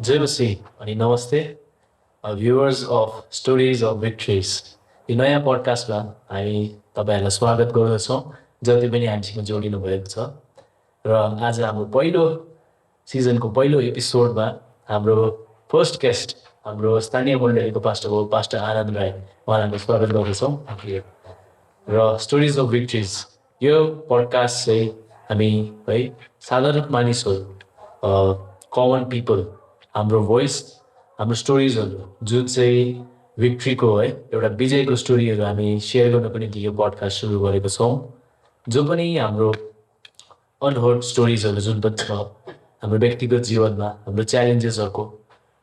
जय मसी अनि नमस्ते भ्युवर्स अफ स्टोरिज अफ भिक्ट्रिज यो नयाँ पडकास्टमा हामी तपाईँहरूलाई स्वागत गर्दछौँ जति पनि हामीसँग जोडिनु भएको छ र आज हाम्रो पहिलो सिजनको पहिलो एपिसोडमा हाम्रो फर्स्ट गेस्ट हाम्रो स्थानीय मण्डलीको पास्टर आनन्द राई उहाँलाई स्वागत गर्दछौँ र स्टोरिज अफ भिक्ट्रिज यो पडकास्ट चाहिँ हामी है साधारण मानिसहरू कमन पिपल हाम्रो भोइस हाम्रो स्टोरिजहरू जुन चाहिँ भिक्ट्रीको है एउटा विजयको स्टोरीहरू हामी सेयर गर्नको निम्ति यो पडकास्ट सुरु गरेको छौँ जो पनि हाम्रो अनहर्ड स्टोरिजहरू जुन पनि छ हाम्रो व्यक्तिगत जीवनमा हाम्रो च्यालेन्जेसहरूको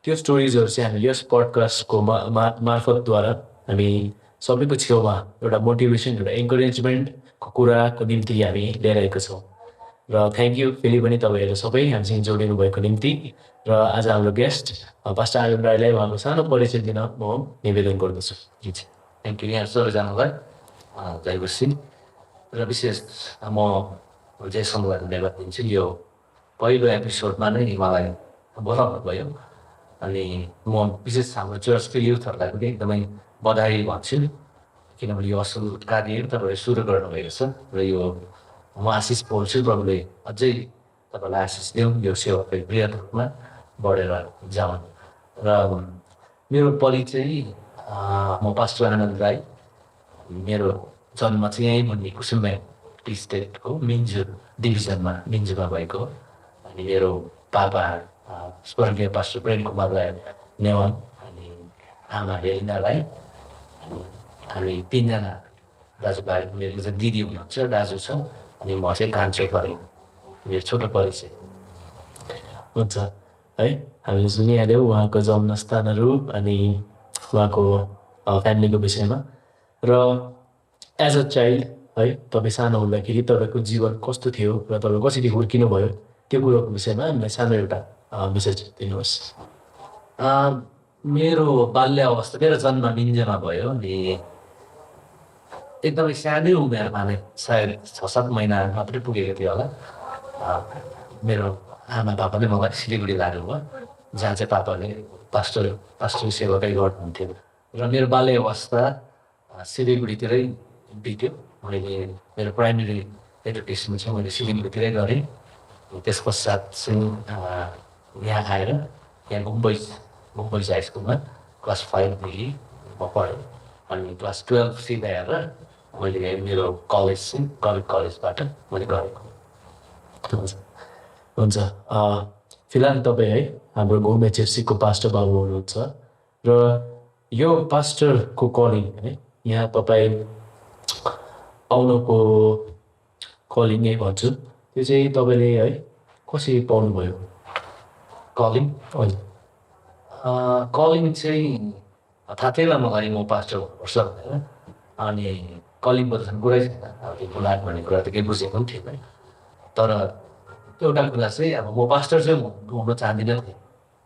त्यो स्टोरिजहरू चाहिँ हामी यस पडकास्टको मार्फतद्वारा हामी सबैको छेउमा एउटा मोटिभेसन एउटा इन्करेजमेन्टको कुराको निम्ति हामी लिएर आएको छौँ र थ्याङ्क यू फेरि पनि तपाईँहरू सबै हामीसँग जोडिनु भएको निम्ति र आज हाम्रो गेस्ट पास्टर आनन्द राईलाई उहाँको सानो परिचय दिन म निवेदन गर्दछु थ्याङ्क यू यहाँ सबैजनालाई जय बसी र विशेष म जय समुदायलाई धन्यवाद दिन्छु यो पहिलो एपिसोडमा नै मलाई बोलाउनु भयो अनि म विशेष हाम्रो चर्चको युथहरूलाई पनि एकदमै बधाई भन्छु किनभने यो असल कार्य तपाईँले सुरु गर्नुभएको छ र यो म आशिष पाउँछु प्रभुले अझै तपाईँलाई आशिष दिउँ यो सेवाको बृहत् रूपमा बढेर जाउँ र मेरो परिचय म पास्टर आनन्द राई मेरो जन्म चाहिँ यहीँ मुनि कुसुमे टी स्टेटको मिन्जु डिभिजनमा मिन्जुमा भएको अनि मेरो पापा स्वर्गीय पास्टर प्रेम कुमार राई नेवान अनि आमा हेलिना राई अनि हामी तिनजना दाजुभाइ मेरो चाहिँ दिदी हुनुहुन्छ दाजु छ अनि म चाहिँ कान्छो परेँ मेरो छोटो परिचय हुन्छ है हामीले सुनिहाल्यौँ उहाँको जन्मस्थानहरू अनि उहाँको फ्यामिलीको विषयमा र एज अ चाइल्ड है तपाईँ सानो हुँदाखेरि तपाईँको जीवन कस्तो थियो र तपाईँ कसरी हुर्किनु भयो त्यो कुरोको विषयमा हामीलाई सानो एउटा विषय दिनुहोस्। मेरो बाल्य अवस्था मेरो जन्म मिन्जुमा भयो अनि एकदमै सानै उमेरमा नै सायद 6-7 महिना मात्रै पुगेको थियो होला मेरो आमा बाबाले मलाई सिलगढी लानुभयो जहाँ चाहिँ पापाले पास्टर सेवाकै गर्नुहुन्थ्यो र मेरो बाल्य अवस्था सिलगढीतिरै बित्यो मैले मेरो प्राइमेरी एजुकेसन चाहिँ मैले सिलगढीतिरै गरेँ त्यस पश्चात चाहिँ यहाँ आएर यहाँ मुम्बई हाई स्कुलमा क्लास 5देखि म पढेँ अनि क्लास 12 सिधै आएर मैले मेरो कलेज चाहिँ कलेजबाट मैले गरेको हुन्छ फिलहाल तपाईँ है हाम्रो घुम एचएफसीको पास्टर बाबु हुनुहुन्छ र यो पास्टरको कलिङ है यहाँ तपाईँ आउनुको कलिङ नै भन्छु त्यो चाहिँ तपाईँले है कसरी पाउनुभयो कलिङ हजुर कलिङ चाहिँ थाहा थिएन मलाई म पास्टर हुनुपर्छ भनेर अनि कलिङको त कुरै छैन अब त्यो बुलाट भन्ने कुरा त केही बुझेको पनि थिएन तर एउटा कुरा चाहिँ अब म पास्टर चाहिँ हुन चाहदिनँ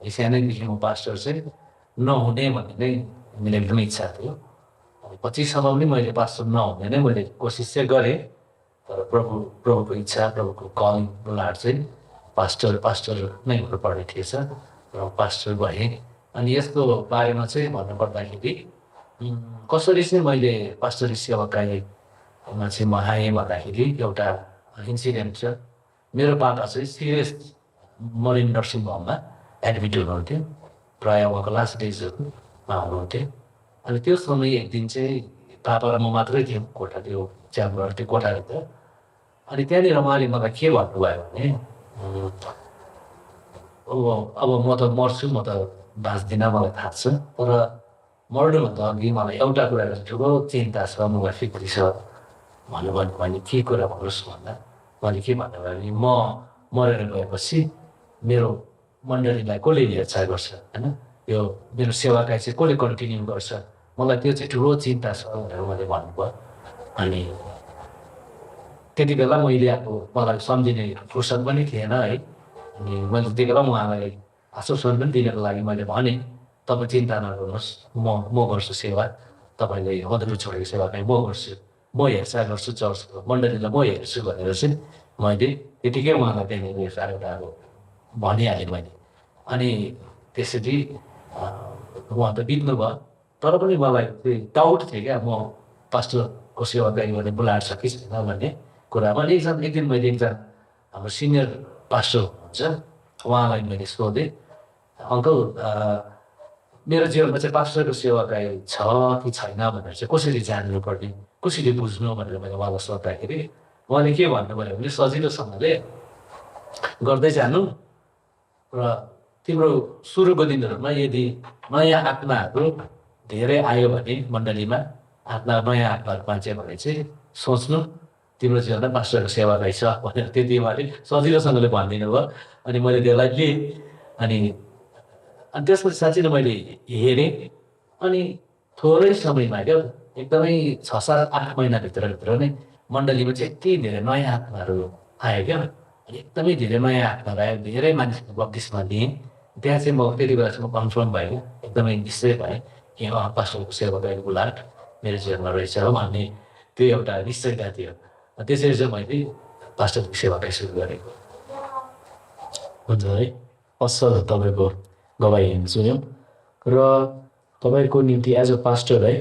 थिएँ सानैदेखि म पास्टर चाहिँ नहुने भन्ने नै मेरो एकदमै इच्छा थियो पछिसम्म पनि मैले पास्टर नहुने नै मैले कोसिस चाहिँ गरेँ तर प्रभुको इच्छा प्रभुको कलिङ बुलाट चाहिँ पास्टर नै हुनुपर्ने थिएछ र पास्टर भएँ अनि यसको बारेमा चाहिँ भन्नुपर्दाखेरि कसरी चाहिँ मैले पास्टरी सेवाकाईमा चाहिँ म आएँ भन्दाखेरि एउटा इन्सिडेन्ट छ मेरो पापा चाहिँ सिरियस मरिन नर्सिङ होममा एडमिट हुनुहुन्थ्यो प्रायः उहाँको लास्ट डेजहरूमा हुनुहुन्थ्यो अनि त्यो समय एक दिन चाहिँ पापा र म मात्रै थियौँ कोठा त्यो च्याम्बर त्यो कोठाभित्र अनि त्यहाँनिर उहाँले मलाई के भन्नुभयो भने अब म त मर्छु म त बाँच्दिनँ मलाई थाहा छ तर मर्नुभन्दा अघि मलाई एउटा कुराको ठुलो चिन्ता छ मलाई फिक्री छ भन्नुभयो भने के कुरा भन्नुहोस् भन्दा मैले के भन्नुभयो भने म मरेर गएपछि मेरो मण्डलीलाई कसले हेरचाह गर्छ होइन यो मेरो सेवाकाई चाहिँ कसले कन्टिन्यू गर्छ मलाई त्यो चाहिँ ठुलो चिन्ता छ भनेर मैले भन्नुभयो अनि त्यति बेला मैले अब मलाई सम्झिने फुर्सद पनि थिएन है अनि मैले त्यति बेला उहाँलाई आश्वासन पनि दिनको लागि मैले भनेँ तपाईँ चिन्ता नगर्नुहोस् म गर्छु सेवा तपाईँले मधुरो छोडेको सेवा काहीँ म गर्छु म हेरचाह गर्छु चर्चको मण्डलीलाई म हेर्छु भनेर चाहिँ मैले त्यतिकै उहाँलाई त्यहाँनिर एउटा अब भनिहालेँ मैले अनि त्यसरी उहाँ त बित्नु भयो तर पनि मलाई चाहिँ डाउट थियो क्या म पास्टरको सेवाकाई गर्ने बोलाएर छ कि छैन भन्ने कुरा मैले एक दिन मैले एकजना हाम्रो सिनियर पास्टर हुनुहुन्छ उहाँलाई मैले सोधेँ अङ्कल मेरो जीवनमा चाहिँ पास्टरको सेवाकाई छ कि छैन भनेर चाहिँ कसरी जान्नुपर्ने कसरी बुझ्नु भनेर मैले उहाँलाई सोद्धाखेरि उहाँले के भन्नुभयो भने सजिलोसँगले गर्दै जानु र तिम्रो सुरुको दिनहरूमा यदि नयाँ आत्माहरू धेरै आयो भने मण्डलीमा नयाँ आत्माहरू मान्छे भने चाहिँ सोच्नु तिम्रो जीवनमा पास्टरको सेवाकाई छ भनेर त्यति उहाँले सजिलोसँगले भनिदिनु भयो अनि मैले त्यसलाई लिएँ अनि त्यसपछि साँच्चै नै मैले हेरेँ अनि थोरै समयमा क्या एकदमै 6-7-8 महिनाभित्र नै मण्डलीमा चाहिँ यति धेरै नयाँ आत्माहरू आयो क्या अनि एकदमै धेरै नयाँ आत्माहरू आयो धेरै मानिसको बत्तिसमा लिएँ त्यहाँ चाहिँ म त्यति बेला चाहिँ म कन्फर्म भएँ एकदमै निश्चय भएँ कि पास्टरको सेवाकाई बुलाट मेरो जीवनमा रहेछ भन्ने त्यो एउटा निश्चयता थियो त्यसरी चाहिँ मैले पास्टरको सेवाकाई सुरु गरेको हुन्छ है असल तपाईँको गवाई सुन्यौँ र तपाईँको निम्ति एज अ पास्टर है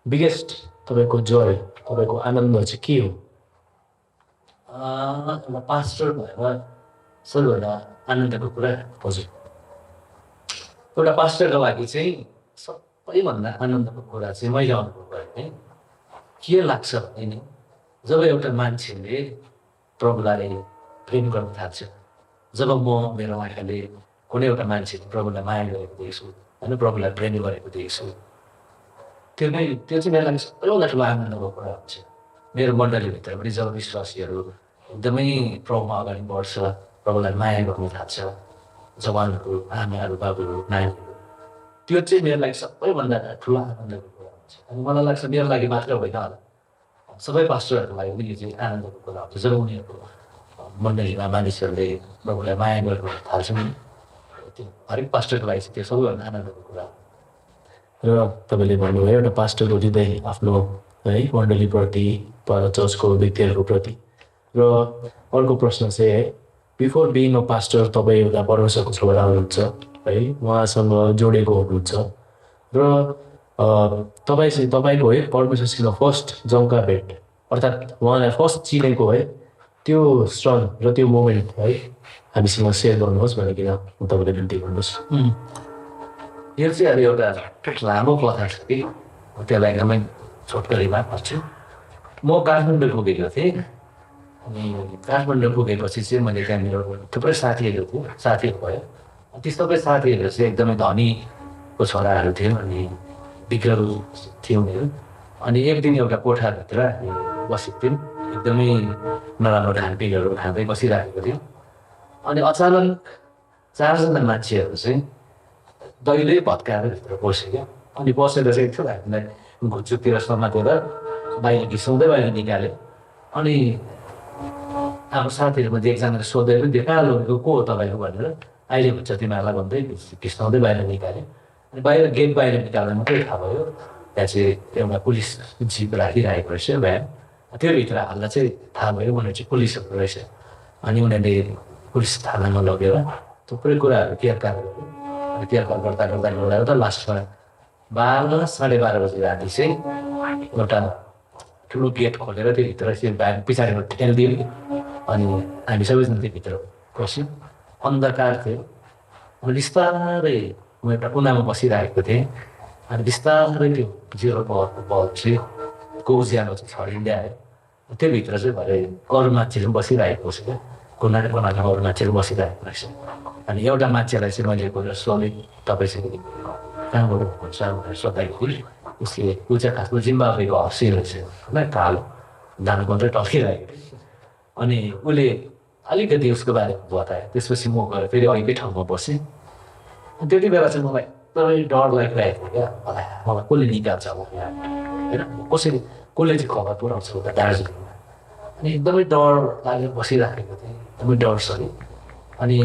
बिगेस्ट तपाईँको जोय तपाईँको आनन्द चाहिँ के हो एउटा पास्टर भएर सबैभन्दा आनन्दको कुरा हजुर एउटा पास्टरको लागि चाहिँ सबैभन्दा आनन्दको कुरा चाहिँ मैले अनुभव गरेँ के लाग्छ भने नि जब एउटा मान्छेले प्रभुलाई प्रेम गर्न थाल्छ जब म मेरो आँखाले कुनै एउटा मान्छेले प्रभुलाई माया गरेको देख्छु होइन प्रभुलाई प्रेम गरेको देख्छु त्यो चाहिँ मेरो लागि सबैभन्दा ठुलो आनन्दको कुरा हुन्छ मेरो मण्डलीभित्र पनि जब विश्वासीहरू एकदमै प्रभुमा अगाडि बढ्छ प्रभुलाई माया गर्न थाल्छ जवानहरू आमाहरू बाबुहरू नानीहरू त्यो चाहिँ मेरो लागि सबैभन्दा ठुलो आनन्दको कुरा हुन्छ अनि मलाई लाग्छ मेरो लागि मात्र होइन होला सबै पास्टरहरूको लागि पनि यो चाहिँ आनन्दको कुरा हुन्छ जब उनीहरूको मण्डलीमा मानिसहरूले प्रभुलाई माया गर्न थाल्छन् त्यो हरेक पास्टरको लागि चाहिँ त्यो सबैभन्दा आनन्दको कुरा हो र तपाईँले भन्नुभयो एउटा पास्टरको हृदय आफ्नो है मण्डलीप्रति चर्चको व्यक्तिहरूको प्रति र अर्को प्रश्न चाहिँ है बिफोर बिइङ अ पास्टर तपाईँ एउटा परमेश्वरको छोरा हुनुहुन्छ है उहाँसँग जोडेको हुनुहुन्छ र तपाईँको है परमेश्वरसँग फर्स्ट जम्का भेट अर्थात् उहाँलाई फर्स्ट चिनेको है त्यो क्षण र त्यो मोमेन्ट है हामीसँग सेयर गर्नुहोस् भनेर तपाईँले बिन्ती गर्नुहोस् यो चाहिँ अब एउटा लामो कथा छ कि त्यसलाई एकदमै छोटकरीमा भन्छु म काठमाडौँ पुगेको थिएँ अनि काठमाडौँ पुगेपछि चाहिँ मैले त्यहाँनिर थुप्रै साथीहरू भयो ती सबै साथीहरू चाहिँ एकदमै धनीको छोराहरू थियो अनि विग्रह थियो उनीहरू अनि एक दिन एउटा कोठाभित्र बसेको थियौँ एकदमै नराम्रो ढानपिरहरू खाँदै बसिराखेको थियो अनि अचानक 4जना मान्छेहरू चाहिँ दैलै भत्काएर भित्र पस्यो क्या अनि बसेर चाहिँ थियो हामीलाई घुच्चुतिर समातेर बाहिर घिसाउँदै बाहिर निकाल्यो अनि हाम्रो साथीहरूमध्ये एकजनाले सोधेर पनि त्यो कहाँ लगेको को हो तपाईँहरू भनेर अहिले भन्छ तिमीहरूलाई भन्दै घिसाउँदै बाहिर निकाल्यो अनि बाहिर गेट बाहिर निकाल्दा मात्रै थाहा भयो त्यहाँ चाहिँ एउटा पुलिस जिप राखिरहेको रहेछ भ्यान त्योभित्र हाल्दा चाहिँ थाहा भयो उनीहरू चाहिँ पुलिसहरू रहेछ अनि उनीहरूले पुलिस थानामा लगेर थुप्रै कुराहरू केयरकार गर्यो अनि केयरकार गर्दा लास्टमा 12-12:30 बजी राति चाहिँ एउटा ठुलो गेट खोलेर त्योभित्र चाहिँ भ्यान पछाडिबाट ठेलिदियो अनि हामी सबैजना त्योभित्र पस्यौँ अन्धकार थियो अनि बिस्तारै म एउटा कुनामा बसिरहेको थिएँ अनि बिस्तारै त्यो 0 पावरको बल्ब चाहिँ उज्यालो चाहिँ छरिँदै आयो त्योभित्र चाहिँ भरे अरू मान्छेहरू पनि बसिरहेको छ क्या कुनामा अरू मान्छेहरू बसिरहेको रहेछ अनि एउटा मान्छेलाई चाहिँ मैले गएर सोधेँ तपाईँ चाहिँ कहाँबाट हुनुहुन्छ भनेर सोद्धाखेरि उसले ऊ चाहिँ खासमा जिम्बाब्वेको हसी रहेछ होइन कालो दाना मात्रै टल्किरहेको अनि उसले अलिकति उसको बारेमा बतायो त्यसपछि म गएर फेरि अहिलेकै ठाउँमा बसेँ त्यति बेला चाहिँ मलाई एकदमै डर लागिरहेको थियो क्या मलाई कसले निकाल्छ अब यहाँ होइन कसले चाहिँ खबर पुऱ्याउँछ उता दार्जिलिङमा अनि एकदमै डर लागेर बसिराखेको थिएँ एकदमै डरसरी अनि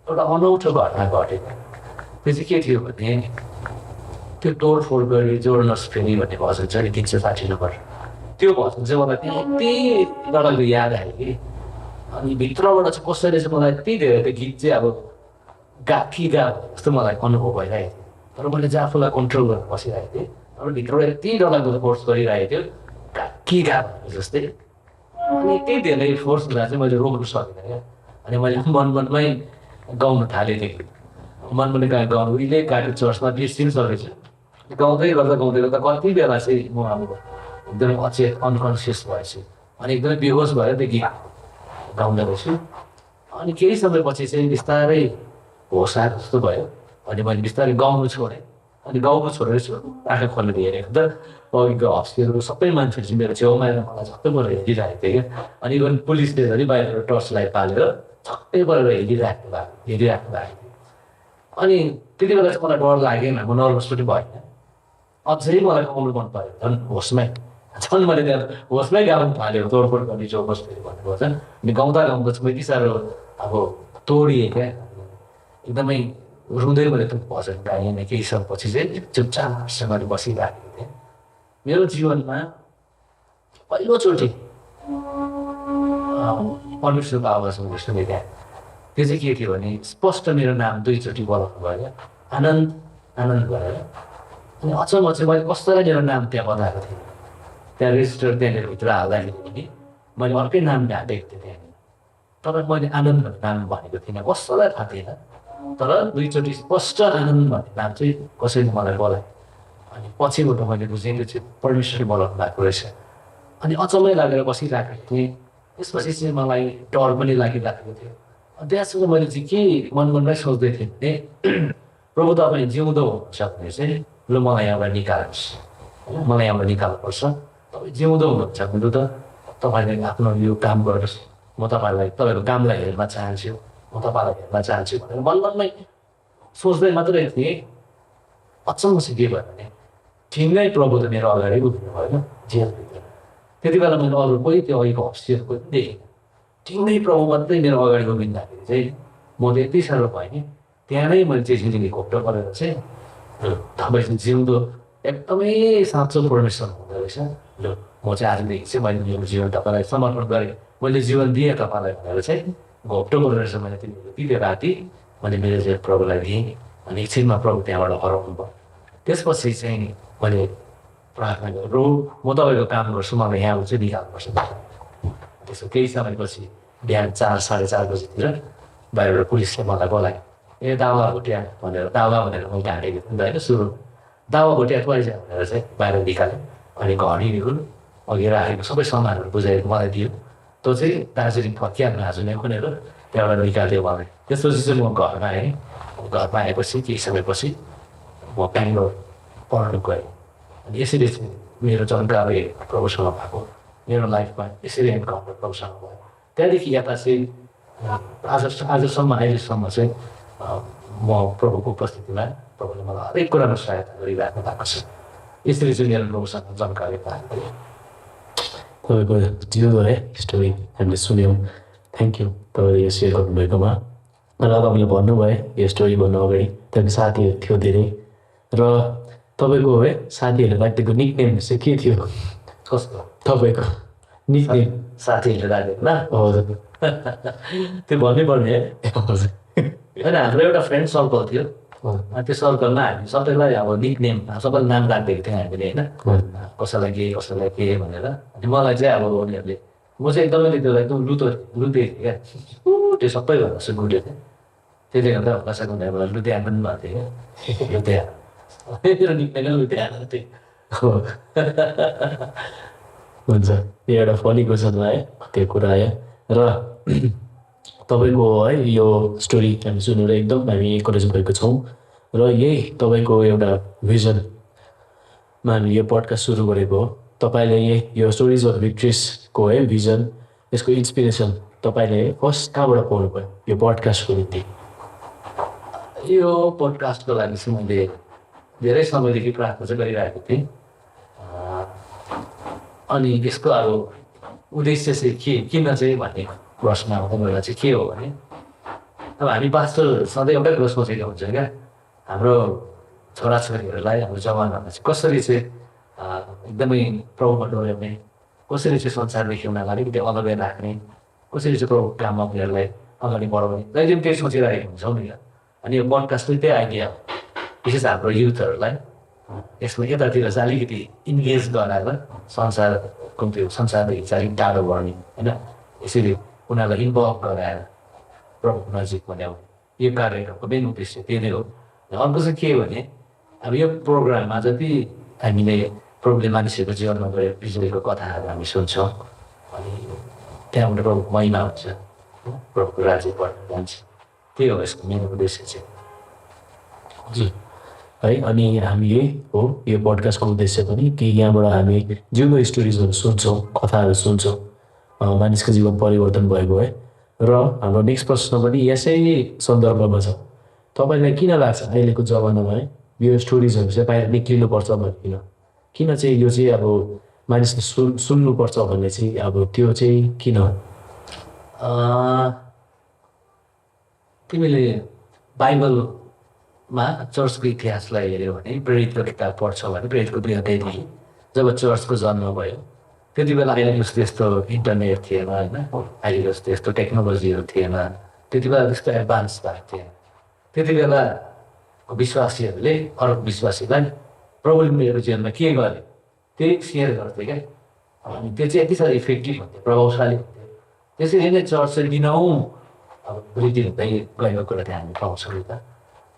एउटा अनौठो घटना घटेको त्यो चाहिँ के थियो भने त्यो तोडफोड गरी जोड्नुहोस् फेरि भन्ने भजन छ नि 360 नम्बर त्यो भजन चाहिँ मलाई यति डरलाग्दो याद आयो कि अनि भित्रबाट चाहिँ कसैले चाहिँ मलाई यति धेरै त्यो गीत चाहिँ अब गाठी जस्तो मलाई अनुभव भइरहेको थियो तर मैले चाहिँ आफूलाई कन्ट्रोल गरेर बसिरहेको थिएँ तर भित्रबाट यति डरलाग्दो फोर्स गरिरहेको थियो गाठी जस्तै अनि यति धेरै फोर्स हुँदा चाहिँ मैले रोक्नु सकिनँ क्या अनि मैले मनमै गाउनु थालेँ थिएँ मनमनै गाउनु उहिले गाडी चर्चमा बिर्सिसकेको छु गाउँदै गर्दा कति बेला चाहिँ म अब एकदमै अचेत अनकन्सियस भएछु अनि एकदमै बेहोस भएर त्यो गीत गाउँदो रहेछु अनि केही समयपछि चाहिँ बिस्तारै होस आएर जस्तो भयो अनि मैले बिस्तारै गाउनु छोडेँ अनि गाउनु छोडेर आँखा खोलेर हेरेको त अघिको हस्तीहरू सबै मान्छेहरू चाहिँ मेरो छेउमा आएर मलाई छक्कै परेर हेरिरहेको थिएँ क्या अनि इभन पुलिसले झन् बाहिर टर्च लाइट पालेर छक्कै परेर हेरिराख्नु भएको अनि त्यति बेला चाहिँ मलाई डर लागेन म नर्भस पनि भएन अझै मलाई गाउनु मन पऱ्यो झन् होसमै झन् मैले त्यहाँ होसमै गाउनु थाल्यो तोडफोड गर्ने जो बस्दै भन्नुभयो झन् अनि गाउँदा चाहिँ यति साह्रो अब तोडिएँ क्या एकदमै रुँदै मैले त्यो भजन गाएँ केही समयपछि चाहिँ चुपचापसँगले बसिराखेको थिएँ मेरो जीवनमा पहिलोचोटि परमेश्वरको आवाज मैले सुनेँ त्यहाँ त्यो चाहिँ के थियो भने स्पष्ट मेरो नाम दुईचोटि बोलाउनु भयो क्या आनन्द आनन्द गरेर अनि अचम्म चाहिँ मैले कसैलाई मेरो नाम त्यहाँ बताएको थिएँ त्यहाँ रेजिस्टर त्यहाँनिर भित्र हाल्दाखेरि पनि मैले अर्कै नाम ढाँटेको थिएँ त्यहाँनिर तर मैले आनन्द भन्ने नाम भनेको थिइनँ कसैलाई थाहा थिएन तर दुईचोटि स्पष्ट आनन्द भन्ने नाम चाहिँ कसैले मलाई बोलायो अनि पछिबाट मैले बुझेँ त्यो चाहिँ परमेश्वरले बोलाउनु भएको रहेछ अनि अचम्मै लागेर बसिरहेको थिएँ त्यसपछि चाहिँ मलाई डर पनि लागिरहेको थियो त्यहाँसम्म मैले चाहिँ के मनमै सोच्दै थिएँ भने प्रभु तपाईँ जिउँदो हुनुहुन्छ भने चाहिँ ल मलाई यहाँबाट निकाल्नुहोस् होइन मलाई यहाँबाट निकाल्नुपर्छ तपाईँ जिउँदो हुनुहुन्छ भने त तपाईँले आफ्नो यो काम गर्नुहोस् म तपाईँलाई तपाईँको कामलाई हेर्न चाहन्छु म तपाईँलाई हेर्न चाहन्छु भनेर मनमै सोच्दै मात्रै थिएँ अचम्म चाहिँ के भयो भने ठिकै प्रभु त मेरो अगाडि उभिनु भयो जेलभित्र त्यति बेला मैले अरू कोही त्यो अहिलेको हस्तीहरू पनि देखेँ ठिकै प्रभु मात्रै मेरो अगाडि उभिँदाखेरि चाहिँ म त यति साह्रो भएँ नि त्यहाँ नै मैले चाहिँ जिन्दगी घोप्टो गरेर चाहिँ तपाईँ चाहिँ जिउँदो एकदमै साँचो परमेश्वर हुँदो रहेछ ल म चाहिँ आजदेखि चाहिँ मैले मेरो जीवन तपाईँलाई समर्पण गरेँ मैले जीवन दिएँ तपाईँलाई भनेर चाहिँ घोप्टो गरेर चाहिँ मैले त्यो राति मैले मेरो चाहिँ प्रभुलाई दिएँ अनि एकछिनमा प्रभु त्यहाँबाट हराउनु भयो त्यसपछि चाहिँ मैले प्रार्थना गरेँ म तपाईँको काम गर्छु मलाई यहाँ चाहिँ निकाल्नुपर्छ त्यसो केही समयपछि बिहान 4 साढे 4 बजीतिर बाहिरबाट पुलिसले मलाई बोलायो ए दावा भोटिया भनेर दावा भनेर मैले ढाँटेको थिएँ होइन सुरु दावा भोटिया पैसा भनेर चाहिँ बाहिर निकाल्यो अनि घडीहरू अघि राखेको सबै सामानहरू बुझाएर मलाई दियो त्यो चाहिँ दार्जिलिङ फर्किहाल्नु आज नै भनेर त्यहाँबाट निकाल्यो मलाई त्यसपछि चाहिँ म घरमा आएँ घरमा आएपछि केही समयपछि म बेङ्गलोर पढ्नु गएँ अनि यसरी चाहिँ मेरो जानकारी प्रभुसँग भएको मेरो लाइफमा यसरी एन्काउन्टर प्रभुसँग भयो त्यहाँदेखि यता चाहिँ आजसम्म अहिलेसम्म चाहिँ म प्रभुको उपस्थितिमा प्रभुले मलाई हरेक कुरामा सहायता गरिराख्नु भएको छ यसरी चाहिँ मेरो प्रभुसँग जानकारी पाएको तपाईँको जिरो है स्टोरी हामीले सुन्यौँ थ्याङ्क यू तपाईँले यो सेयर गर्नुभएकोमा र तपाईँले भन्नुभयो यो स्टोरी भन्नु अगाडि तपाईँको साथीहरू थियो धेरै र तपाईँको है साथीहरूलाई त्यो निकनेम चाहिँ के थियो कस्तो तपाईँको निकनेम साथीहरूले राखेको ना हजुर त्यो भन्नुपर्ने है हजुर होइन हाम्रो एउटा फ्रेन्ड सर्कल थियो त्यो सर्कलमा हामी सबैलाई अब निकनेम सबैलाई नाम राखिदिएको थियौँ हामीले होइन कसैलाई के भनेर अनि मलाई चाहिँ अब उनीहरूले म चाहिँ एकदमै त्यसलाई एकदम लुते थिएँ क्या त्यो सबैभन्दा चाहिँ गुटे थिएँ त्यसले गर्दा होला सक्नु मलाई लुधियाना पनि भएको थियो क्या लुधियाना मेरो निक्नेमै लुधियाना थियो हुन्छ यो एउटा फनी क्वेसन है त्यो कुरा आयो र तपाईँको है यो स्टोरी हामी सुनेर एकदम हामी इन्करेज भएको छौँ र यही तपाईँको एउटा भिजनमा हामी यो पडकास्ट सुरु गरेको हो तपाईँले यो स्टोरिज अफ भिक्ट्रिसको है भिजन यसको इन्सपिरेसन तपाईँले फर्स्ट कहाँबाट पाउनुभयो यो पडकास्टको निम्ति यो पोडकास्टको लागि चाहिँ मैले धेरै समयदेखि प्रार्थना चाहिँ गरिरहेको थिएँ अनि यसको अब उद्देश्य चाहिँ के किन चाहिँ भन्ने प्रश्न आउँदा बेला चाहिँ के हो भने अब हामी पास्टर सधैँ एउटै कुरो सोचेको हुन्छ क्या हाम्रो छोराछोरीहरूलाई हाम्रो जवानहरूलाई चाहिँ कसरी चाहिँ एकदमै प्रभुमा डोर्याउने कसरी चाहिँ संसारदेखि उनीहरूलाई अलिकति अलग्गै राख्ने कसरी चाहिँ प्रभुको काममा उनीहरूलाई अगाडि बढाउने जहिले पनि त्यही सोचिरहेको हुन्छौँ नि अनि यो पडकास्टले त्यही आइडिया हो विशेष हाम्रो युथहरूलाई यसमा यतातिर चाहिँ अलिकति इन्गेज गराएर संसारको त्यो संसारदेखि चाहिँ अलिक टाढो गर्ने होइन यसरी उनीहरूलाई इन्भल्भ गराएर प्रभुको नजिकमा ल्याउने यो कार्यक्रमको मेन उद्देश्य त्यही नै हो अर्को चाहिँ के हो भने अब यो प्रोग्राममा जति हामीले प्रभुले मानिसहरूको जीवनमा गएर बिजुलीको कथाहरू हामी सुन्छौँ अनि त्यहाँबाट प्रभुको महिमा हुन्छ प्रभुको राज्य बढ्न जान्छ त्यही हो यसको मेन उद्देश्य चाहिँ हजुर है अनि हामीले हो यो पडकास्टको उद्देश्य पनि कि यहाँबाट हामी जिउँदो स्टोरिजहरू सुन्छौँ कथाहरू सुन्छौँ मानिसको जीवन परिवर्तन भएको है र हाम्रो नेक्स्ट प्रश्न पनि यसै सन्दर्भमा छ तपाईँलाई किन लाग्छ अहिलेको जमानामा है यो स्टोरिजहरू चाहिँ बाहिर निक्लिनुपर्छ भन्ने किन चाहिँ यो चाहिँ अब मानिसले सुन्नुपर्छ भन्ने चाहिँ अब त्यो चाहिँ किन तिमीले बाइबलमा चर्चको इतिहासलाई हेऱ्यौ भने प्रेरितको किताब पढ्छौ भने प्रेरितको 2 अध्यायदेखि जब चर्चको जन्म भयो त्यति बेला अहिले जस्तो यस्तो इन्टरनेट थिएन होइन अहिले जस्तो यस्तो टेक्नोलोजीहरू थिएन त्यति बेला त्यस्तो एडभान्स भएको थिएन त्यति बेला विश्वासीहरूले अरू विश्वासीलाई प्रभुले मेरो जीवनमा के गरे त्यही सेयर गर्थे क्या अनि त्यो चाहिँ यति साह्रो इफेक्टिभ हुन्थ्यो प्रभावशाली हुन्थ्यो त्यसरी नै चर्च चाहिँ दिनौँ अब वृद्धि हुँदै गएको कुरा चाहिँ हामी पाउँछौँ नि त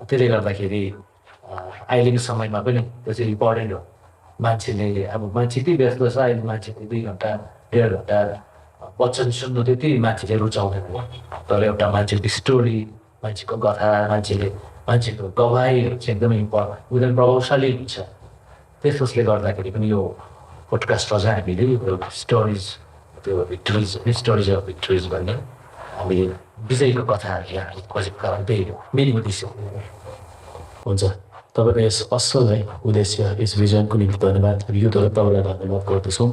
त्यसले गर्दाखेरि अहिलेको समयमा पनि त्यो चाहिँ इम्पोर्टेन्ट हो मान्छेले अब मान्छे यति व्यस्त छ अहिले मान्छेले 2 घन्टा 1.5 घन्टा वचन सुन्नु त्यति मान्छेले रुचाउँदैन तर एउटा मान्छेको स्टोरी मान्छेको कथा मान्छेको गवाईहरू चाहिँ एकदमै एकदम प्रभावशाली हुन्छ त्यसले गर्दाखेरि पनि यो पोडकास्टमा चाहिँ हामीले स्टोरिज त्यो स्टोरिज अफ भिक्ट्रिज भन्ने हामीले विजयको कथाहरू यहाँ खोजेको कारण त्यही हो मेन उद्देश्य हुन्छ तपाईँको यस असल है उद्देश्य यस भिजनको निम्ति धन्यवाद युथहरू तपाईँलाई धन्यवाद गर्दछौँ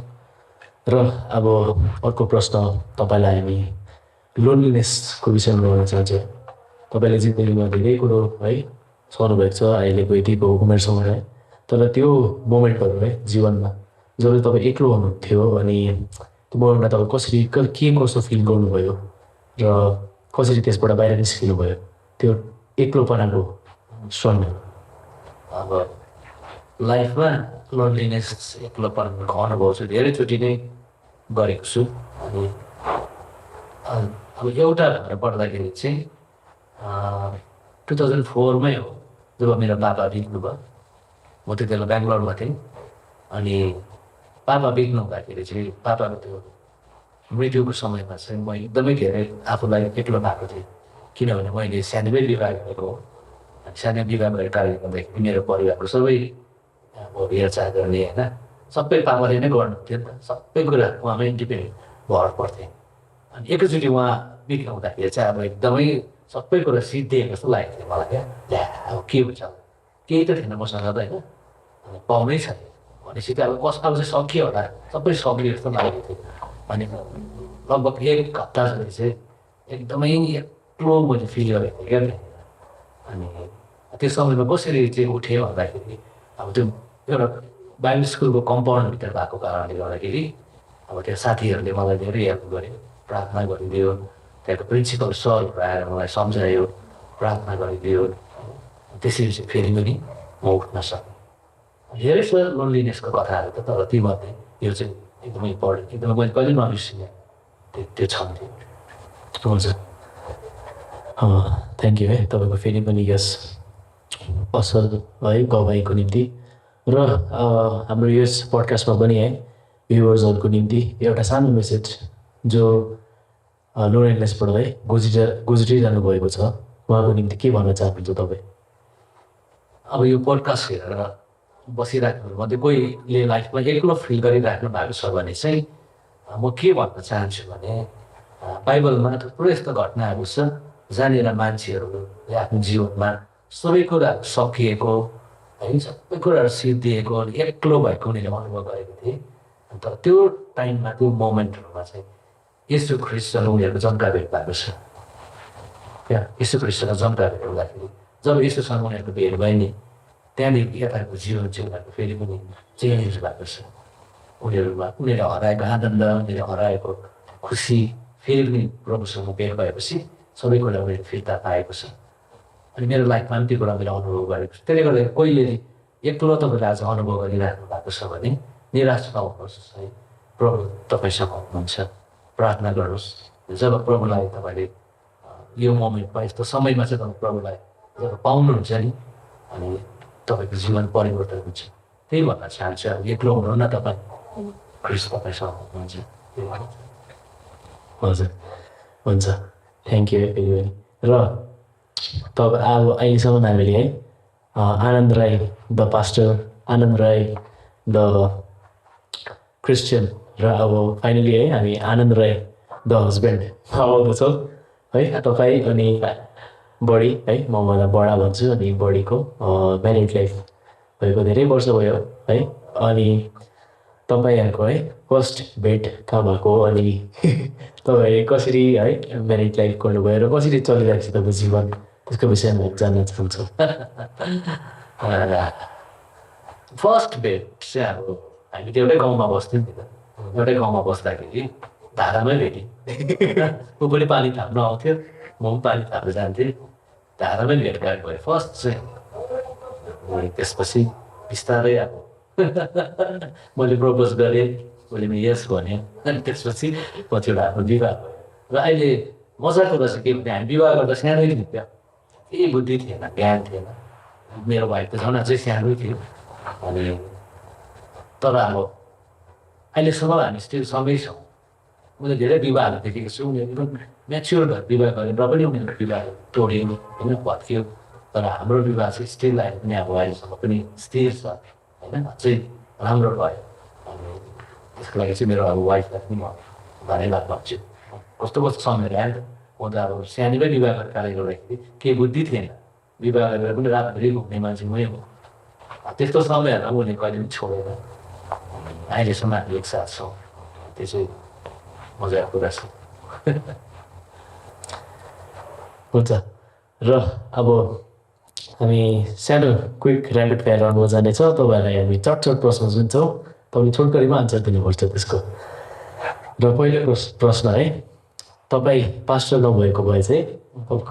र अब अर्को प्रश्न तपाईँलाई हामी लोनलिनेसको विषयमा गर्न चाहन्छौँ तपाईँले जिन्दगीमा धेरै कुरो है सक्नुभएको छ अहिलेको यतिको उमेरसम्म है तर त्यो मोमेन्टहरू है जीवनमा जब तपाईँ एक्लो हुनुहुन्थ्यो अनि त्यो मोमेन्टमा तपाईँ कसरी के कस्तो फिल गर्नुभयो र कसरी त्यसबाट बाहिर निस्किनु भयो त्यो एक्लोपनाको क्षण अब लाइफमा लोनलिनेस एक्लोपनको अनुभव चाहिँ धेरैचोटि नै गरेको छु अनि अब एउटा भएर पढ्दाखेरि चाहिँ 2004मै हो जब मेरो बाबा बित्नुभयो म त्यति बेला बेङ्गलोरमा थिएँ अनि बाबा बित्नु हुँदाखेरि चाहिँ बाबाको त्यो मृत्युको समयमा चाहिँ म एकदमै धेरै आफूलाई एक्लो भएको थिएँ किनभने मैले सानोमै विवाह गरेको हो सानो विवाह गरेको कारणले गर्दाखेरि मेरो परिवारको सबै अब हेरचाह गर्ने होइन सबै पापाले नै गर्नुहुन्थ्यो नि त सबै कुरा उहाँमै डिपेन्ड भर पर्थेँ अनि एकैचोटि उहाँ बित्नु हुँदाखेरि चाहिँ अब एकदमै सबै कुरा सिद्धिएको जस्तो लागेको थियो मलाई क्या ल्या अब के हुन्छ केही त थिएन मसँग त होइन अनि पाउनै छैन भनेपछि अब अब चाहिँ सकियो होला सबै सकियो जस्तो लागेको थियो अनि लगभग 1 हप्ता जति चाहिँ एकदमै एक्लो मैले फिल गरेको थिएँ क्या अनि त्यो समयमा कसरी चाहिँ उठ्यो भन्दाखेरि अब त्यो एउटा बाइबल स्कुलको कम्पाउन्डभित्र भएको कारणले गर्दाखेरि अब त्यो साथीहरूले मलाई धेरै हेल्प गर्यो प्रार्थना गरिदियो त्यहाँको प्रिन्सिपल सरहरू आएर मलाई सम्झायो प्रार्थना गरिदियो त्यसरी चाहिँ फेरि पनि म उठ्न सकेँ धेरै छ लोनलिनेसको कथाहरू त तर तीमध्ये यो चाहिँ एकदमै इम्पोर्टेन्ट एकदमै मैले कहिले नबिर्सिने त्यो छन्थ्यो हुन्छ थ्याङ्क यू है तपाईँको फेरि पनि यस असल है गवाईको निम्ति र हाम्रो यस पडकास्टमा पनि है भ्युवर्सहरूको निम्ति एउटा सानो मेसेज जो लोनलिनेसबाट है गुज्रिरहनु भएको छ उहाँको निम्ति के भन्न चाहनुहुन्छ तपाईँ अब यो पोडकास्ट हेरेर बसिराख्नुमध्ये कोहीले लाइफमा एक्लो फिल गरिराख्नु भएको छ भने चाहिँ म के भन्न चाहन्छु भने बाइबलमा थुप्रो यस्तो घटनाहरू छ जहाँनिर मान्छेहरूले आफ्नो जीवनमा सबै कुरा सकिएको है सबै कुराहरू सिद्धिएको एक्लो भएको उनीहरूले अनुभव गरेको थिए अन्त त्यो टाइममा त्यो मोमेन्टहरूमा चाहिँ यीशु ख्रीष्टसँग उनीहरूको जम्का भेट भएको छ क्या यीशु ख्रीष्टसँग जम्का भेट हुँदाखेरि जब यीशुसँग उनीहरूको भेट भयो नि त्यहाँदेखि यताको जीवन चाहिँ उनीहरूको फेरि पनि चेन्ज भएको छ उनीहरू हराएको आनन्द उनीहरू हराएको खुसी फेरि पनि प्रभुसँग भेट भएपछि सबै कुरा उनीहरू फिर्ता पाएको छ अनि मेरो लाइफमा पनि त्यो कुरा मैले अनुभव गरेको छु। त्यसले गर्दा कहिले एक्लो तपाईँले आज अनुभव गरिराख्नु भएको छ भने निराश नहुनुहोस् है। प्रभु तपाईँसँग हुनुहुन्छ, प्रार्थना गर्नुहोस्। जब प्रभुलाई तपाईँले यो मोमेन्टमा यस्तो समयमा चाहिँ तपाईँ प्रभुलाई जब पाउनुहुन्छ नि अनि तपाईँको जीवन परिवर्तन हुन्छ। त्यही भन्न चाहन्छु, अब एक्लो हुनुहुन्न, तपाईँ ख्रिस्ट तपाईँसँग हुनुहुन्छ। हजुर, हुन्छ, थ्याङ्क यू फेरि पनि। र तपाईँ अब अहिलेसम्म हामीले है Anand Rai the pastor, Anand Rai the Christian र अब फाइनली है हामी आनन्द राई द हस्बेन्ड आउँदछौँ है। तपाईँ अनि बडी है, म मलाई बडा भन्छु, अनि बडीको म्यारिड लाइफ भएको धेरै वर्ष भयो है। अनि तपाईँहरूको है फर्स्ट भेट कहाँ भएको, अनि तपाईँले कसरी है म्यारिड लाइफ गर्नुभयो र कसरी चलिरहेको छ तपाईँको जीवन, त्यसको विषयमा जान्न चाहन्छौँ। फर्स्ट भेट चाहिँ अब हामी त एउटै गाउँमा बस्थ्यौँ नि त। एउटै गाउँमा बस्दाखेरि धारामै भेट्यौँ। ऊ पनि पानी थाप्न आउँथ्यो, म पनि पानी थाप्न जान्थेँ, धारामै भेटघाट भयो फर्स्ट चाहिँ। अनि त्यसपछि बिस्तारै अब मैले प्रपोज गरेँ, उसले पनि यस भन्यो। अनि त्यसपछि कतिवटा हाम्रो विवाह भयो। र अहिले मजाको कुरा चाहिँ के भने हामी विवाह गर्दा सानै थियो क्या, केही बुद्धि थिएन, ज्ञान थिएन। मेरो भाइ त झन् अझै सानै थियो। अनि तर अब अहिलेसम्म हामी स्टिल सँगै छौँ। मैले धेरै विवाहहरू देखेको छु, उनीहरू पनि म्याच्योर भएर विवाह गरेर पनि उनीहरूको विवाह तोड्यो होइन, भत्कियो। तर हाम्रो विवाह चाहिँ स्टिल अहिले पनि अब अहिलेसम्म पनि स्थिर छ होइन, अझै राम्रो भयो। अनि त्यसको लागि चाहिँ मेरो अब वाइफलाई पनि म धन्यवाद भन्छु। कस्तो कस्तो समयहरू आयो नि त, म त अब सानैमै विवाह गरेर कारणले गर्दाखेरि केही बुद्धि थिएन, विवाह गरेर पनि रातभरि घुम्ने मान्छे मै हो। त्यस्तो समयहरूलाई उसले कहिले पनि छोडेन। अहिलेसम्म हामी एकसाथ छौँ, त्यो चाहिँ मजाको कुरा छ। हुन्छ, र अब हामी सानो क्विक ऱ्यापिड फायर राउन्डमा जानेछ। तपाईँहरूलाई हामी चटचट प्रश्न दिन्छौँ, तपाईँले छोटकरीमा आन्सर दिनुपर्छ त्यसको। र पहिलो प्रश्न है, तपाईँ पास्टर नभएको भए चाहिँ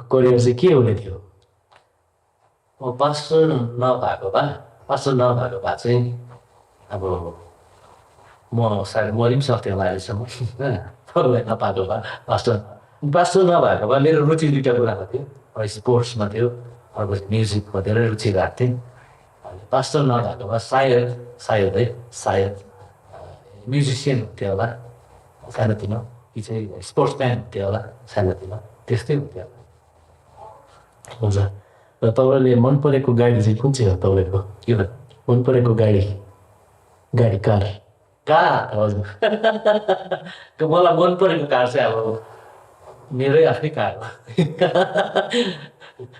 करियर चाहिँ के हुने थियो? म पास्टर नभएको भए चाहिँ अब म सायद मरि पनि सक्थेँ होला अहिलेसम्म होइन। तपाईँलाई नपाएको भए पास्टर नभएको भए मेरो रुचि दुइटा कुरामा थियो, एउटा स्पोर्ट्समा थियो, अर्को म्युजिकमा धेरै रुचि राख्थेँ थिएँ। अनि पास्टर नभएको भए सायद म्युजिसियन हुन्थ्यो होला सानोतिनो, कि चाहिँ स्पोर्ट्सम्यान हुन्थ्यो होला सानोतिनो, त्यस्तै हुन्थ्यो होला। हुन्छ, र तपाईँले मन परेको गाडी चाहिँ कुन चाहिँ हो तपाईँको? के भयो? मन परेको गाडी कार? हजुर। त्यो मलाई मन परेको कार चाहिँ अब मेरै आफ्नै कार हो।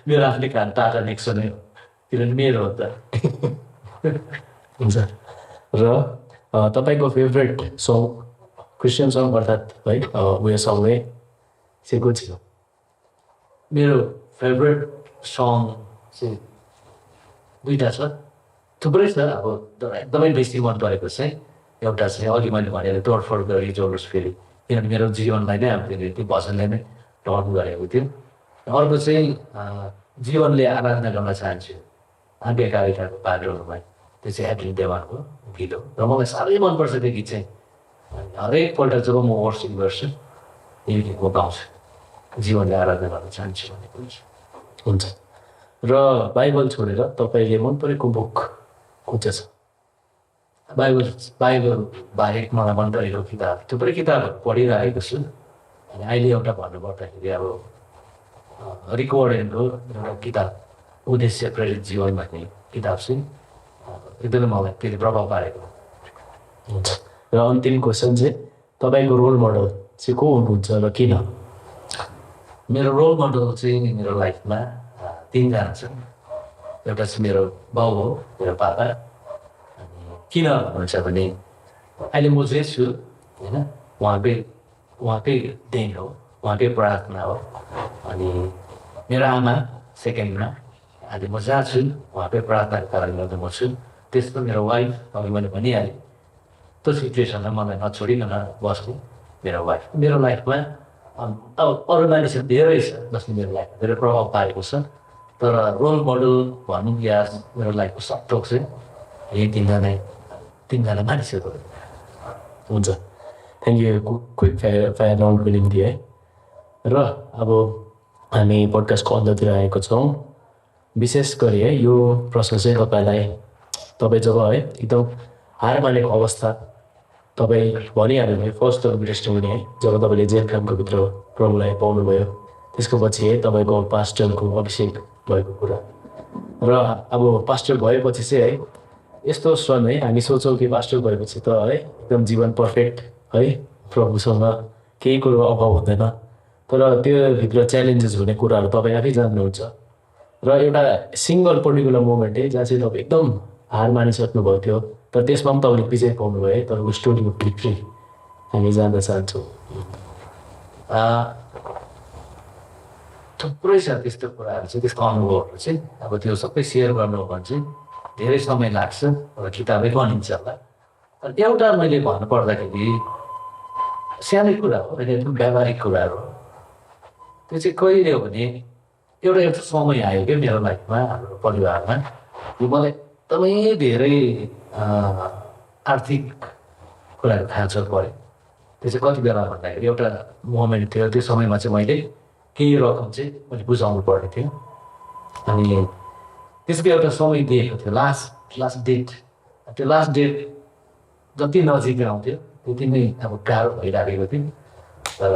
मेरो आफ्नै कार टाटा नेक्सो नै हो, किनभने मेरो हो त। हुन्छ, र तपाईँको फेभरेट सङ, क्रिस्चियन सङ अर्थात् है उयो सङ्गै चाहिँ कुन चाहिँ हो? मेरो फेभरेट सङ चाहिँ दुईवटा छ, थुप्रै छ अब, तर एकदमै बेसी मन परेको चाहिँ एउटा चाहिँ अघि मैले भनेर तोडफोड गरी जोडोस् फेरि, किनभने मेरो जीवनलाई नै अब त्यो भजनले नै टर्न गरेको थियो। अर्को चाहिँ जीवनले आराधना गर्न चाहन्छु, आज्ञाकारिताको पात्रहरूमा, त्यो चाहिँ एड्रिन देवानको गीत हो र मलाई साह्रै मनपर्छ त्यो गीत चाहिँ। हरेकपल्ट जब म वर्सिप गर्छु यो गीत म गाउँछु, जीवनले आराधना गर्न चाहन्छु भनेको हुन्छ। र बाइबल छोडेर तपाईँले मन परेको बुक कुन चाहिँ छ? बाइबल बाहेक मलाई मन परेको किताब थुप्रै किताबहरू पढिरहेको छु। अनि अहिले एउटा भन्नुपर्दाखेरि अब रिक वरेनको एउटा किताब उद्देश्य प्रेरित जीवन भन्ने किताब चाहिँ एकदमै मलाई त्यसले प्रभाव पारेको। हुन्छ, र अन्तिम क्वेसन चाहिँ तपाईँको रोल मोडल चाहिँ को हुनुहुन्छ र किन? मेरो रोल मोडल चाहिँ मेरो लाइफमा तिनजना छन्। एउटा चाहिँ मेरो बाउ हो, मेरो पापा। अनि किन भन्नुहुन्छ भने अहिले म जे छु होइन, उहाँकै देन हो, उहाँकै प्रार्थना हो। अनि मेरो आमा सेकेन्डमा, अहिले म जहाँ छु उहाँकै प्रार्थनाको कारणले गर्दा म छु। त्यसमा मेरो वाइफ, अघि मैले भनिहालेँ, त्यो सिचुएसनमा मलाई नछोडिकन बस्ने मेरो वाइफ। मेरो लाइफमा अब अरू मानिसहरू धेरै छ जसले मेरो लाइफमा धेरै प्रभाव पारेको छ, तर रोल मोडल भनौँ या मेरो लाइफको सपोर्ट चाहिँ यही तिनजना मानिसहरू हो। हुन्छ, थ्याङ्क यू क्विक फायर राउन्डको निम्ति है। र अब हामी पोडकास्टको अन्त्यतिर आएको छौँ। विशेष गरी है यो प्रश्न चाहिँ तपाईँ जब है एकदम हार मानेको अवस्था तपाईँ भनिहाल्नुभयो फर्स्ट टेस्टिमोनी है, जब तपाईँले जेल क्याम्पको भित्र प्रभुलाई पाउनुभयो, त्यसको पछि है तपाईँको पास्टरको अभिषेक भएको कुरा। र अब पास्टर भएपछि चाहिँ है यस्तो क्षण है हामी सोच्छौँ कि पास्टर भएपछि त है एकदम जीवन पर्फेक्ट है, प्रभुसँग केही कुरो अभाव हुँदैन। तर त्योभित्र च्यालेन्जेस हुने कुराहरू तपाईँ आफै जान्नुहुन्छ। र एउटा सिङ्गल पर्टिकुलर मोमेन्ट है जहाँ चाहिँ तपाईँ एकदम हार मानिसक्नु भएको थियो, तर त्यसमा पनि तपाईँले विजय पाउनुभयो है। तपाईँको स्टोरीको भित्री हामी जान्न चाहन्छौँ। थुप्रै छ त्यस्तो कुराहरू चाहिँ, त्यस्तो अनुभवहरू चाहिँ। अब त्यो सबै सेयर गर्नु हो भने चाहिँ धेरै समय लाग्छ र किताबै बनिन्छ होला। तर एउटा मैले भन्नुपर्दाखेरि सानै कुरा हो, एकदम व्यावहारिक कुराहरू हो। त्यो चाहिँ कहिले हो भने एउटा समय आयो क्या मेरो लाइफमा, हाम्रो परिवारमा। यो मलाई एकदमै धेरै आर्थिक कुराहरू खाँचो पऱ्यो। त्यो चाहिँ कति बेला भन्दाखेरि एउटा मोमेन्ट थियो, त्यो समयमा चाहिँ मैले केही रकम चाहिँ मैले बुझाउनु पर्ने थियो। अनि त्यसको एउटा समय दिएको थियो, लास्ट डेट। त्यो लास्ट डेट जति नजिक आउँथ्यो त्यति नै अब गाह्रो भइराखेको थियो। तर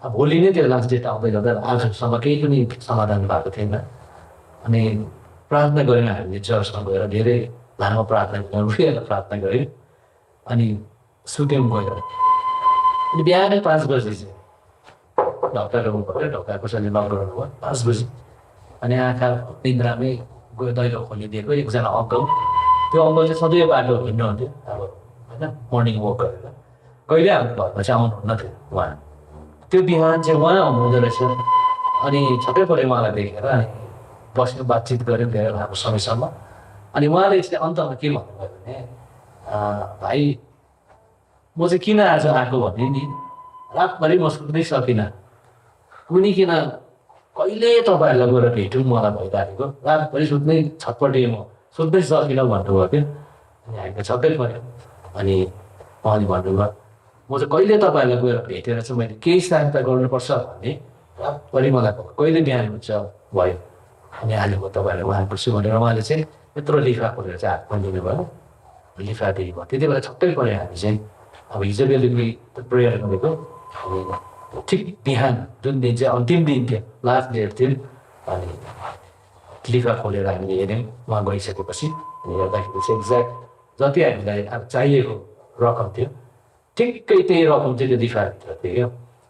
अब भोलि नै त्यो लास्ट डेट आउँदै गर्दा आजसम्म केही पनि समाधान भएको थिएन। अनि प्रार्थना गऱ्यौँ हामीले, चर्चमा गएर धेरै लामो प्रार्थना गऱ्यौँ, रुएर प्रार्थना गऱ्यौँ। अनि सुत्यौँ गएर। अनि बिहानै 5 बजी चाहिँ ढक्का गर्नु पऱ्यो, ढक्का कसैले नक गर्नु भयो 5 बजी। अनि आँखा निन्द्रामै गयो, दैलो खोलिदिएको एकजना अङ्कल। त्यो अङ्कल चाहिँ सधैँ बाटो हिँड्नुहुन्थ्यो अब होइन, मर्निङ वक गरेर। कहिले हाम्रो घरमा चाहिँ आउनुहुन्न थियो उहाँ। त्यो बिहान चाहिँ उहाँ आउनुहुँदो रहेछ। अनि छक्कै पऱ्यो उहाँलाई देखेर। अनि बस्यो, बातचित गऱ्यौँ धेरै लामो समयसम्म। अनि उहाँले चाहिँ अन्तमा के भन्नुभयो भने, भाइ म चाहिँ किन आज आएको भने नि रातभरि म सुत्नै सकिनँ। कुनी किन कहिले तपाईँहरूलाई गएर भेटौँ मलाई भइरहेको, रातभरि सुत्नै छटपटे, म सुत्नै सकिनँ भन्नुभयो क्या। अनि हामीले छक्कै पऱ्यौँ। अनि उहाँले भन्नुभयो, म चाहिँ कहिले तपाईँहरूलाई गएर भेटेर चाहिँ मैले केही सहायता गर्नुपर्छ भने रातभरि मलाई कहिले बिहान हुन्छ भयो। अनि आज म तपाईँहरूलाई उहाँ गर्छु भनेर उहाँले चाहिँ यत्रो लिफा खोलेर चाहिँ हातमा दिनुभयो। लिफा दिनुभयो। त्यति बेला छक्कै पऱ्यो हामी चाहिँ। अब हिजो बेलुकी प्रेयर गरेको, अनि ठिक बिहान जुन दिन चाहिँ अन्तिम दिन थियो, लास्ट डेट थियो। अनि लिफा खोलेर हामीले हेऱ्यौँ उहाँ गइसकेपछि। अनि हेर्दाखेरि चाहिँ एक्ज्याक्ट जति हामीलाई अब चाहिएको रकम थियो ठिक्कै त्यही रकम चाहिँ त्यो लिफाभित्र थियो क्या।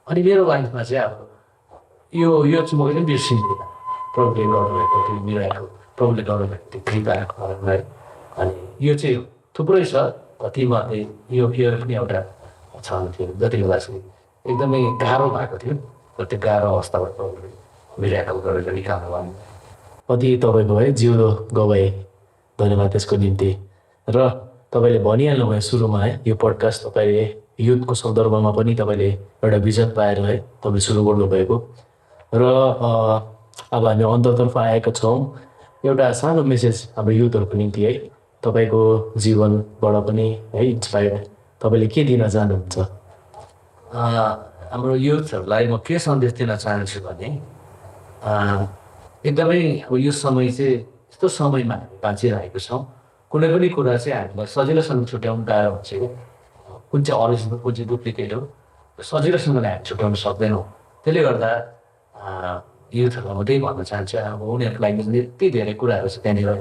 अनि मेरो लाइफमा चाहिँ अब यो चाहिँ म कहिले बिर्सिँदिनँ। प्रभुले गर्नुभएको त्यो मिराकल, प्रभुले गर्नुभएको त्यो कृपाको कारणलाई। अनि यो चाहिँ थुप्रै छ, तीमध्ये यो पनि एउटा छन् थियो। जति बेला चाहिँ एकदमै गाह्रो भएको थियो, र त्यो गाह्रो अवस्थाबाट प्रभुले मिराकल गरेर निकाल्नु भयो। कति तपाईँको है जिउ गवाए, धन्यवाद त्यसको निम्ति। र तपाईँले भनिहाल्नुभयो सुरुमा है यो पोडकास्ट तपाईँले युथको सन्दर्भमा पनि तपाईँले एउटा भिजन पाएर है तपाईँले सुरु गर्नुभएको। र अब हामी अन्ततर्फ आएका छौँ। एउटा सानो मेसेज हाम्रो युथहरूको निम्ति है, तपाईँको जीवनबाट पनि है इन्सपायर तपाईँले के दिन चाहनुहुन्छ? हाम्रो युथहरूलाई म के सन्देश दिन चाहन्छु भने, एकदमै अब यो समय चाहिँ यस्तो समयमा हामी बाँचिरहेको छौँ। कुनै पनि कुरा चाहिँ हामीलाई सजिलोसँग छुट्याउनु गाह्रो हुन्छ कि, कुन चाहिँ अरिजिनल कुन चाहिँ डुप्लिकेट हो सजिलोसँगले हामी छुट्याउनु सक्दैनौँ। त्यसले गर्दा युथहरूलाई म त्यही भन्न चाहन्छु, अब उनीहरूको लागि यति धेरै कुराहरू छ त्यहाँनिर,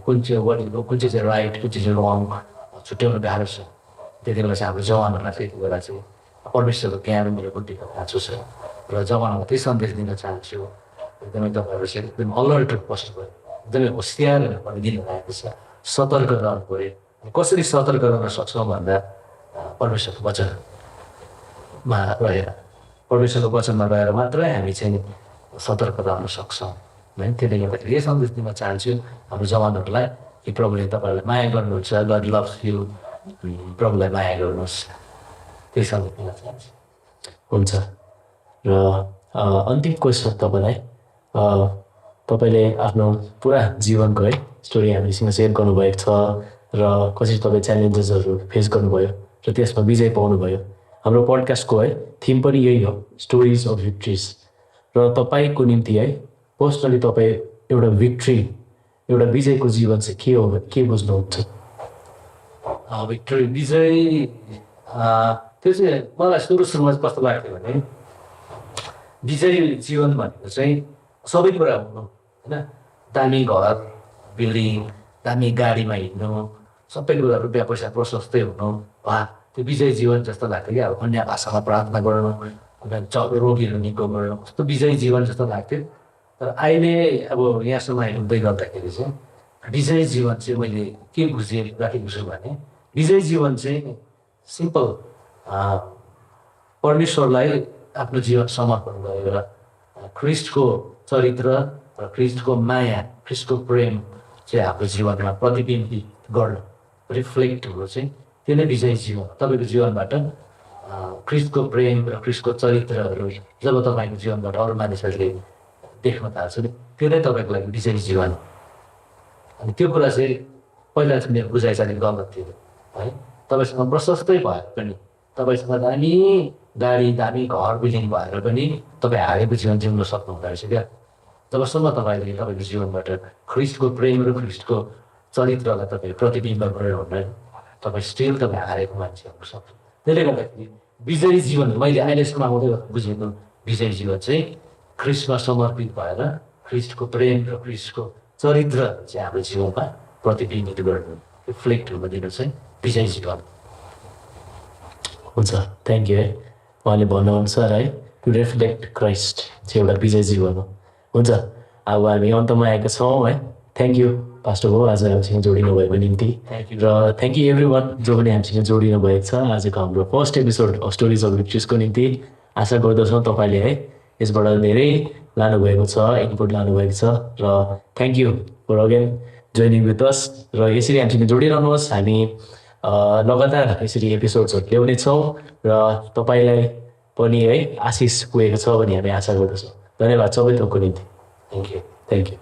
कुन चाहिँ वर्डिङ हो, कुन चाहिँ राइट, कुन चाहिँ रङ छुट्याउनु गाह्रो छ। त्यति बेला चाहिँ हाम्रो जवानहरूलाई त्यति बेला चाहिँ परमेश्वरको ज्ञान मेरो बुद्धिको खाँचो छ। र जवानहरूलाई त्यही सन्देश दिन चाहन्छु, एकदमै तपाईँहरू चाहिँ एकदम अलर्ट बस्नु पऱ्यो, एकदमै होसियार हुनुपर्ने दिनुभएको छ, सतर्क रहनु पऱ्यो। कसरी सतर्क रहन सक्छौँ भन्दा परमेश्वरको वचनमा रहेर, परमेश्वरको वचनमा रहेर मात्रै हामी चाहिँ सतर्क रहन सक्छौँ है। त्यसले गर्दाखेरि यही सन्देश दिन चाहन्छु हाम्रो जवानहरूलाई कि प्रभुले तपाईँहरूलाई माया गर्नुहुन्छ, गड लभ्स यु, प्रभुलाई माया गर्नुहोस्, त्यही सन्देश दिन चाहन्छु। हुन्छ। र अन्तिम क्वेसन तपाईँलाई, तपाईँले आफ्नो पुरा जीवनको है स्टोरी हामीसँग सेयर गर्नुभएको छ र कसरी तपाईँ च्यालेन्जेसहरू फेस गर्नुभयो र त्यसमा विजय पाउनुभयो। हाम्रो पोडकास्टको है थिम पनि यही हो, स्टोरिज अफ भिक्ट्रिज। र तपाईँको निम्ति है पर्सनली तपाईँ एउटा भिक्ट्री, एउटा विजयको जीवन चाहिँ के हो, के बुझ्नुहुन्छ? भिक्टोरी विजय त्यो चाहिँ मलाई सुरुमा चाहिँ कस्तो लाग्थ्यो भने विजय जीवन भनेको चाहिँ सबै कुरा हुनु होइन, दामी घर बिल्डिङ, दामी गाडीमा हिँड्नु, सबै कुरा रुपियाँ पैसा प्रशस्तै हुनु, वा त्यो विजय जीवन जस्तो लाग्थ्यो क्या। अब अन्य भाषामा प्रार्थना गर्नु, रोगीहरू निको गर्नु, कस्तो विजय जीवन जस्तो लाग्थ्यो। तर अहिले अब यहाँसम्म हुँदै गर्दाखेरि चाहिँ विजय जीवन चाहिँ मैले के बुझिराखेको छु भने विजय जीवन चाहिँ सिम्पल परमेश्वरलाई आफ्नो जीवन समर्पण गरेर ख्रिस्टको चरित्र र ख्रिस्टको माया, ख्रिस्टको प्रेम चाहिँ हाम्रो जीवनमा प्रतिबिम्बित गर्नु, रिफ्लेक्ट हुनु चाहिँ त्यो नै विजय जीवन। तपाईँको जीवनबाट ख्रिस्टको प्रेम र ख्रिस्टको चरित्रहरू जब तपाईँको जीवनबाट अरू मानिसहरूले देख्न थाल्छ नि, त्यो नै तपाईँको लागि विजय जीवन। अनि त्यो कुरा चाहिँ पहिला चाहिँ मेरो बुझाइ चाहिँ गलत थियो है। तपाईँसँग प्रशस्तै भएर पनि, तपाईँसँग दामी गाडी, दामी घर बिल्डिङ भएर पनि तपाईँ हारेको जीवन जिउन सक्नुहुँदो रहेछ क्या। जबसम्म तपाईँले तपाईँको जीवनबाट ख्रिस्टको प्रेम र ख्रिस्टको चरित्रलाई तपाईँ प्रतिबिम्ब गरेर हुँदैन, तपाईँ स्टिल तपाईँ हारेको मान्छे हुन सक्छ। त्यसले गर्दाखेरि विजयी जीवन मैले अहिलेसम्म आउँदै बुझेको विजयी जीवन चाहिँ ख्रिस्टमा समर्पित भएर ख्रिस्टको प्रेम र ख्रिस्टको चरित्र चाहिँ हाम्रो जीवनमा प्रतिबिम्बित गर्नु, रिफ्लेक्ट हुन दिनु चाहिँ विजयी जीवन। हुन्छ, थ्याङ्क यू है। उहाँले भन्नुअनुसार है टु रिफ्लेक्ट क्राइस्ट चाहिँ एउटा विजय जीवन हो। हुन्छ, अब हामी अन्तमा आएका छौँ है। थ्याङ्क यू पास्टर भाउ आज हामीसँग जोडिनु भएको निम्ति। Thank you. र थ्याङ्क यू एभ्री वान जो पनि हामीसँग जोडिनु भएको छ आजको हाम्रो first episode of stories of भिक्ट्रिजको निम्ति। आशा गर्दछौँ तपाईँले है यसबाट धेरै लानुभएको छ, इनपुट लानुभएको छ। र thank you for again joining with us. र यसरी हामीसँग जोडिरहनुहोस्, हामी लगातार यसरी एपिसोड्सहरू ल्याउने छौँ र तपाईँलाई पनि है आशिष पुगेको छ भन्ने हामी आशा गर्दछौँ। धन्यवाद सबै थोकको निम्ति। Thank you. Thank you.